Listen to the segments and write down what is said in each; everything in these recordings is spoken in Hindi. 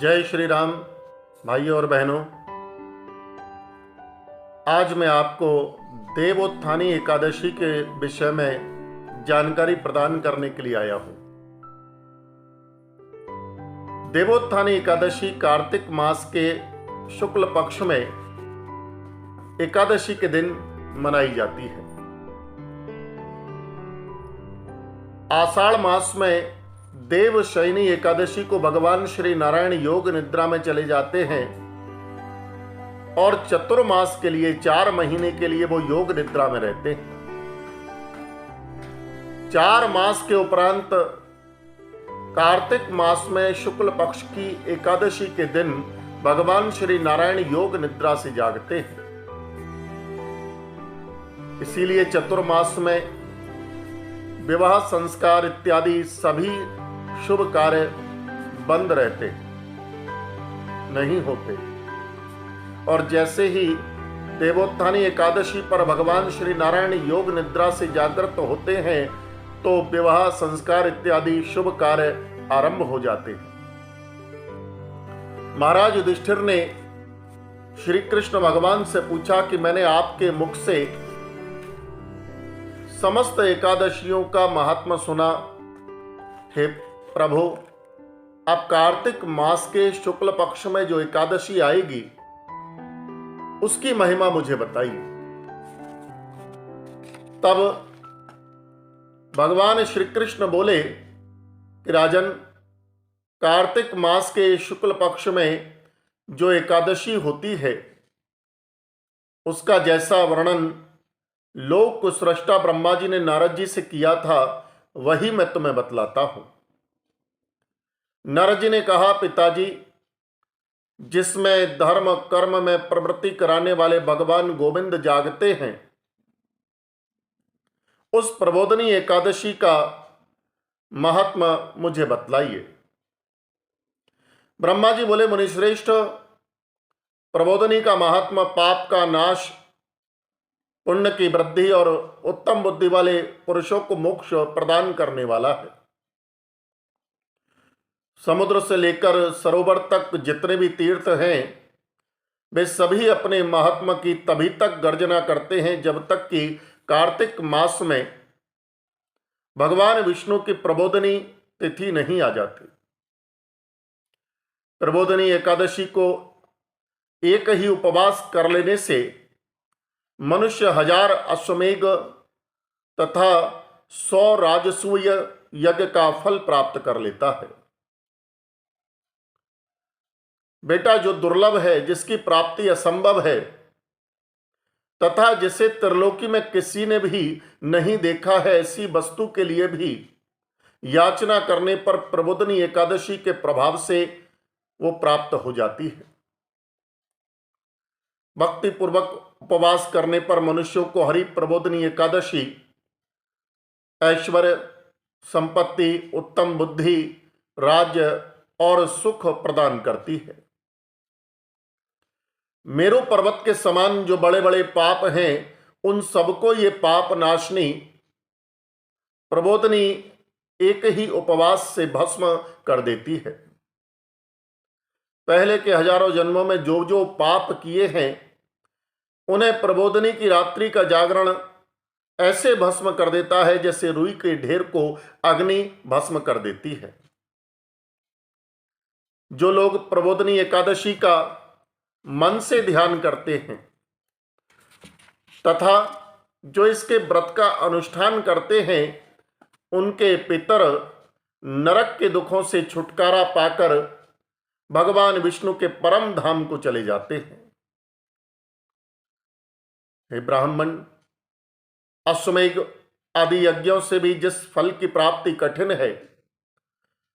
जय श्री राम भाइयों और बहनों। आज मैं आपको देवोत्थानी एकादशी के विषय में जानकारी प्रदान करने के लिए आया हूं। देवोत्थानी एकादशी कार्तिक मास के शुक्ल पक्ष में एकादशी के दिन मनाई जाती है। आषाढ़ मास में देवशयनी एकादशी को भगवान श्री नारायण योग निद्रा में चले जाते हैं और चतुर्मास के लिए 4 महीने के लिए वो योग निद्रा में रहते हैं। 4 मास के उपरांत कार्तिक मास में शुक्ल पक्ष की एकादशी के दिन भगवान श्री नारायण योग निद्रा से जागते हैं। इसीलिए चतुर्मास में विवाह संस्कार इत्यादि सभी शुभ कार्य बंद रहते, नहीं होते। और जैसे ही देवोत्थानी एकादशी पर भगवान श्री नारायण योग निद्रा से जागृत होते हैं तो विवाह संस्कार इत्यादि शुभ कार्य आरंभ हो जाते हैं। महाराज युधिष्ठिर ने श्री कृष्ण भगवान से पूछा कि मैंने आपके मुख से समस्त एकादशियों का महात्मा सुना। हे प्रभु, आप कार्तिक मास के शुक्ल पक्ष में जो एकादशी आएगी उसकी महिमा मुझे बताइए। तब भगवान श्री कृष्ण बोले कि राजन, कार्तिक मास के शुक्ल पक्ष में जो एकादशी होती है उसका जैसा वर्णन लोक सृष्टा ब्रह्मा जी ने नारद जी से किया था वही मैं तुम्हें बतलाता हूं। नारद जी ने कहा, पिताजी, जिसमें धर्म कर्म में प्रवृत्ति कराने वाले भगवान गोविंद जागते हैं उस प्रबोधनी एकादशी का महात्मा मुझे बतलाइए। ब्रह्मा जी बोले, मुनिश्रेष्ठ, प्रबोधनी का महात्मा पाप का नाश, पुण्य की वृद्धि और उत्तम बुद्धि वाले पुरुषों को मोक्ष प्रदान करने वाला है। समुद्र से लेकर सरोवर तक जितने भी तीर्थ हैं वे सभी अपने महात्मा की तभी तक गर्जना करते हैं जब तक कि कार्तिक मास में भगवान विष्णु की प्रबोधनी तिथि नहीं आ जाती। प्रबोधनी एकादशी को एक ही उपवास कर लेने से मनुष्य 1000 अश्वमेघ तथा 100 राजसूय यज्ञ का फल प्राप्त कर लेता है। बेटा, जो दुर्लभ है, जिसकी प्राप्ति असंभव है तथा जिसे त्रिलोकी में किसी ने भी नहीं देखा है, ऐसी वस्तु के लिए भी याचना करने पर प्रबोधनी एकादशी के प्रभाव से वो प्राप्त हो जाती है। भक्ति पूर्वक उपवास करने पर मनुष्यों को हरि प्रबोधनी एकादशी ऐश्वर्य, संपत्ति, उत्तम बुद्धि, राज्य और सुख प्रदान करती है। मेरू पर्वत के समान जो बड़े बड़े पाप हैं उन सबको ये पाप नाशनी प्रबोधनी एक ही उपवास से भस्म कर देती है। पहले के हजारों जन्मों में जो जो पाप किए हैं उन्हें प्रबोधनी की रात्रि का जागरण ऐसे भस्म कर देता है जैसे रुई के ढेर को अग्नि भस्म कर देती है। जो लोग प्रबोधनी एकादशी का मन से ध्यान करते हैं तथा जो इसके व्रत का अनुष्ठान करते हैं उनके पितर नरक के दुखों से छुटकारा पाकर भगवान विष्णु के परम धाम को चले जाते हैं। हे ब्राह्मण, अश्वमेघ आदि यज्ञों से भी जिस फल की प्राप्ति कठिन है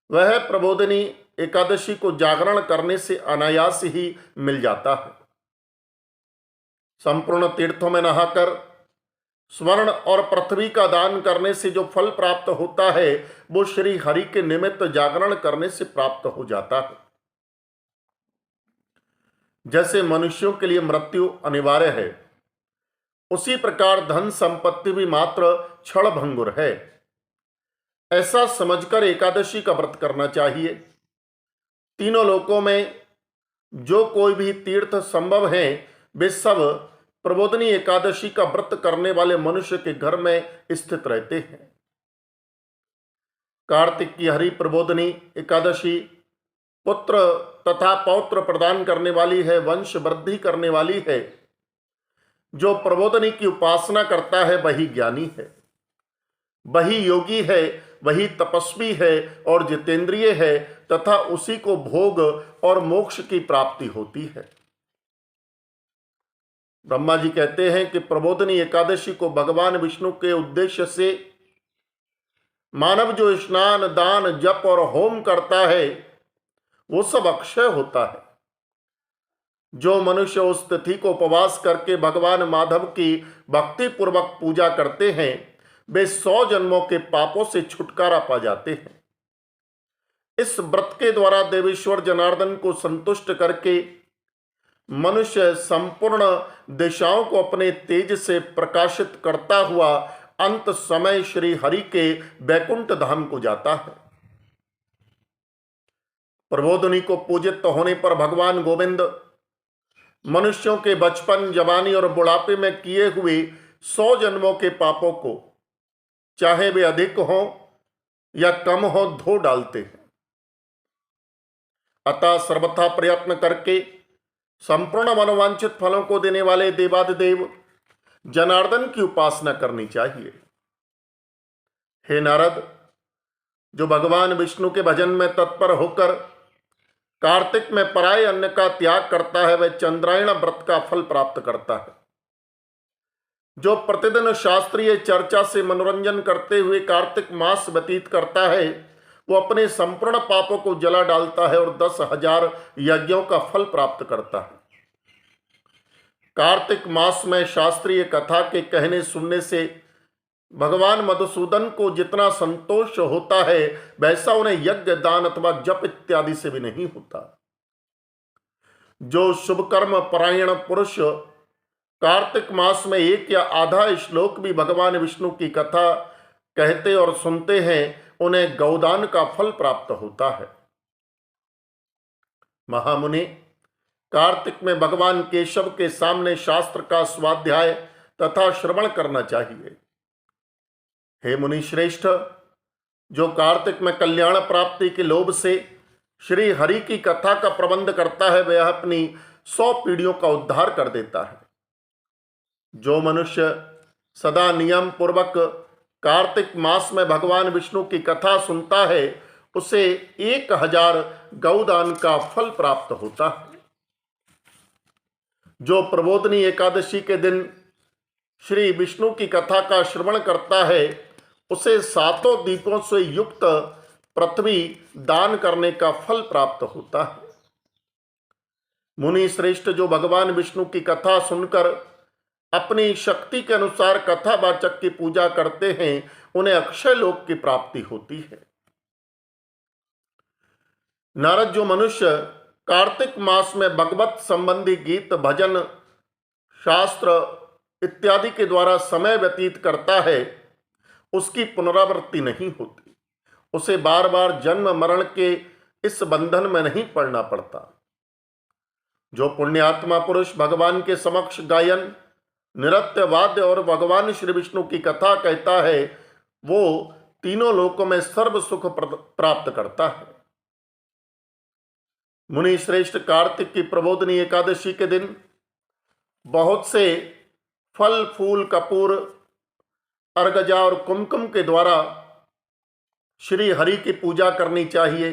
वह प्रबोधनी एकादशी को जागरण करने से अनायास ही मिल जाता है। संपूर्ण तीर्थों में नहाकर स्वर्ण और पृथ्वी का दान करने से जो फल प्राप्त होता है वो श्री हरि के निमित्त जागरण करने से प्राप्त हो जाता है। जैसे मनुष्यों के लिए मृत्यु अनिवार्य है उसी प्रकार धन संपत्ति भी मात्र क्षण भंगुर है। ऐसा समझकर एकादशी का व्रत करना चाहिए। तीनों लोकों में जो कोई भी तीर्थ संभव है वे सब प्रबोधनी एकादशी का व्रत करने वाले मनुष्य के घर में स्थित रहते हैं। कार्तिक की हरि प्रबोधनी एकादशी पुत्र तथा पौत्र प्रदान करने वाली है, वंश वृद्धि करने वाली है। जो प्रबोधनी की उपासना करता है वही ज्ञानी है, वही योगी है, वही तपस्वी है और जितेंद्रिय है तथा उसी को भोग और मोक्ष की प्राप्ति होती है। ब्रह्मा जी कहते हैं कि प्रबोधनी एकादशी को भगवान विष्णु के उद्देश्य से मानव जो स्नान दान जप और होम करता है वो सब अक्षय होता है। जो मनुष्य उस तिथि को उपवास करके भगवान माधव की भक्ति पूर्वक पूजा करते हैं वे 100 जन्मों के पापों से छुटकारा पा जाते हैं। इस व्रत के द्वारा देवेश्वर जनार्दन को संतुष्ट करके मनुष्य संपूर्ण दिशाओं को अपने तेज से प्रकाशित करता हुआ अंत समय श्री हरि के वैकुंठ धाम को जाता है। प्रबोधनी को पूजित होने पर भगवान गोविंद मनुष्यों के बचपन, जवानी और बुढ़ापे में किए हुए 100 जन्मों के पापों को, चाहे वे अधिक हों या कम हो, धो डालते हैं। अतः सर्वथा प्रयत्न करके संपूर्ण मनोवांछित फलों को देने वाले देवादिदेव जनार्दन की उपासना करनी चाहिए। हे नारद, जो भगवान विष्णु के भजन में तत्पर होकर कार्तिक में पराये अन्न का त्याग करता है वह चंद्रायण व्रत का फल प्राप्त करता है। जो प्रतिदिन शास्त्रीय चर्चा से मनोरंजन करते हुए कार्तिक मास व्यतीत करता है वो अपने संपूर्ण पापों को जला डालता है और 10,000 यज्ञों का फल प्राप्त करता है। कार्तिक मास में शास्त्रीय कथा के कहने सुनने से भगवान मधुसूदन को जितना संतोष होता है वैसा उन्हें यज्ञ, दान अथवा जप इत्यादि से भी नहीं होता। जो शुभ कर्म परायण पुरुष कार्तिक मास में 1 या आधा श्लोक भी भगवान विष्णु की कथा कहते और सुनते हैं उन्हें गौदान का फल प्राप्त होता है। महामुनि, कार्तिक में भगवान केशव के सामने शास्त्र का स्वाध्याय तथा श्रवण करना चाहिए। हे मुनि श्रेष्ठ, जो कार्तिक में कल्याण प्राप्ति के लोभ से श्री हरि की कथा का प्रबंध करता है वह अपनी 100 पीढ़ियों का उद्धार कर देता है। जो मनुष्य सदा नियम पूर्वक कार्तिक मास में भगवान विष्णु की कथा सुनता है उसे 1000 गौदान का फल प्राप्त होता है। जो प्रबोधनी एकादशी के दिन श्री विष्णु की कथा का श्रवण करता है उसे 7 दीपों से युक्त पृथ्वी दान करने का फल प्राप्त होता है। मुनि श्रेष्ठ, जो भगवान विष्णु की कथा सुनकर अपनी शक्ति के अनुसार कथावाचक की पूजा करते हैं उन्हें अक्षय लोक की प्राप्ति होती है। नारद, जो मनुष्य कार्तिक मास में भगवत संबंधी गीत, भजन, शास्त्र इत्यादि के द्वारा समय व्यतीत करता है उसकी पुनरावृत्ति नहीं होती। उसे बार बार जन्म मरण के इस बंधन में नहीं पड़ना पड़ता। जो पुण्यात्मा पुरुष भगवान के समक्ष गायन, नृत्य, वाद्य और भगवान श्री विष्णु की कथा कहता है वो तीनों लोकों में सर्व सुख प्राप्त करता है। मुनि श्रेष्ठ, कार्तिक की प्रबोधनी एकादशी के दिन बहुत से फल, फूल, कपूर, अर्गजा और कुमकुम के द्वारा श्री हरि की पूजा करनी चाहिए।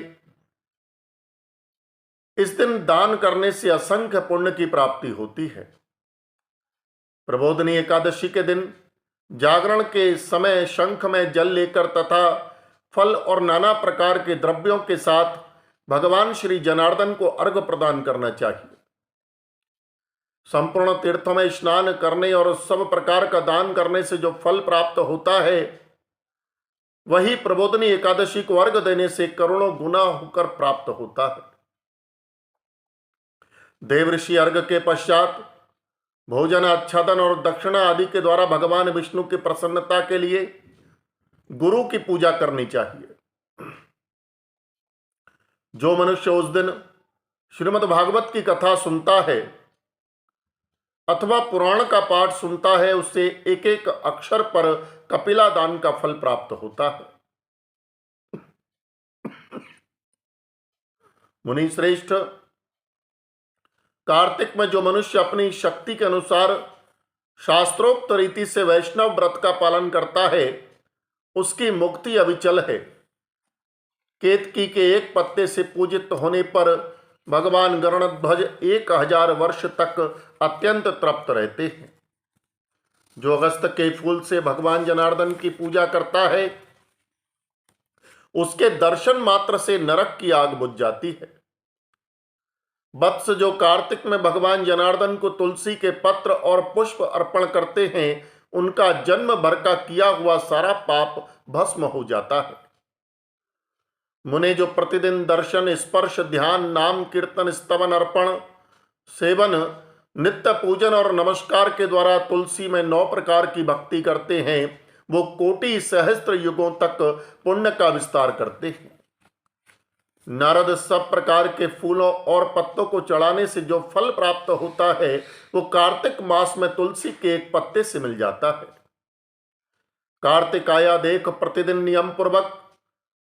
इस दिन दान करने से असंख्य पुण्य की प्राप्ति होती है। प्रबोधनी एकादशी के दिन जागरण के समय शंख में जल लेकर तथा फल और नाना प्रकार के द्रव्यों के साथ भगवान श्री जनार्दन को अर्घ्य प्रदान करना चाहिए। संपूर्ण तीर्थों में स्नान करने और सब प्रकार का दान करने से जो फल प्राप्त होता है वही प्रबोधनी एकादशी को अर्घ्य देने से करोड़ों गुना होकर प्राप्त होता है। देवऋषि अर्घ्य के पश्चात भोजन, आच्छादन और दक्षिणा आदि के द्वारा भगवान विष्णु की प्रसन्नता के लिए गुरु की पूजा करनी चाहिए। जो मनुष्य उस दिन श्रीमद् भागवत की कथा सुनता है अथवा पुराण का पाठ सुनता है, उससे एक एक अक्षर पर कपिला दान का फल प्राप्त होता है। मुनि श्रेष्ठ, कार्तिक में जो मनुष्य अपनी शक्ति के अनुसार शास्त्रोक्त रीति से वैष्णव व्रत का पालन करता है, उसकी मुक्ति अविचल है। केतकी के एक पत्ते से पूजित होने पर भगवान गरुड़ध्वज 1000 वर्ष तक अत्यंत तृप्त रहते हैं। जो अगस्त के फूल से भगवान जनार्दन की पूजा करता है, उसके दर्शन मात्र से नरक की आग बुझ जाती है। वत्स जो कार्तिक में भगवान जनार्दन को तुलसी के पत्र और पुष्प अर्पण करते हैं, उनका जन्म भर का किया हुआ सारा पाप भस्म हो जाता है। मुने जो प्रतिदिन दर्शन, स्पर्श, ध्यान, नाम, कीर्तन, स्तवन, अर्पण, सेवन, नित्य पूजन और नमस्कार के द्वारा तुलसी में 9 प्रकार की भक्ति करते हैं, वो कोटि सहस्त्र युगों तक पुण्य का विस्तार करते हैं। नारद सब प्रकार के फूलों और पत्तों को चढ़ाने से जो फल प्राप्त होता है, वो कार्तिक मास में तुलसी के एक पत्ते से मिल जाता है। कार्तिक आया देख प्रतिदिन नियम पूर्वक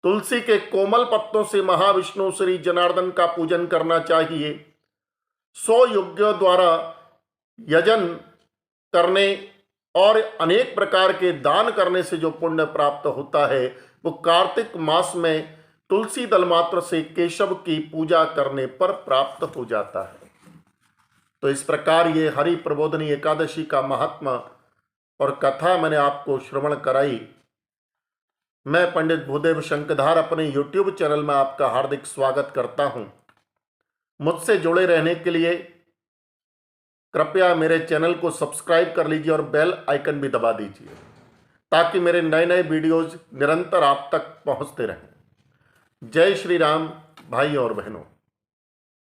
तुलसी के कोमल पत्तों से महाविष्णु श्री जनार्दन का पूजन करना चाहिए। 100 यज्ञों द्वारा यजन करने और अनेक प्रकार के दान करने से जो पुण्य प्राप्त होता है, वो कार्तिक मास में तुलसी दल मात्र से केशव की पूजा करने पर प्राप्त हो जाता है। तो इस प्रकार ये हरि प्रबोधनी एकादशी का महात्मा और कथा मैंने आपको श्रवण कराई। मैं पंडित भूदेव शंखधार अपने YouTube चैनल में आपका हार्दिक स्वागत करता हूं। मुझसे जुड़े रहने के लिए कृपया मेरे चैनल को सब्सक्राइब कर लीजिए और बेल आइकन भी दबा दीजिए, ताकि मेरे नए नए वीडियोज निरंतर आप तक पहुंचते रहें। जय श्री राम भाई और बहनों।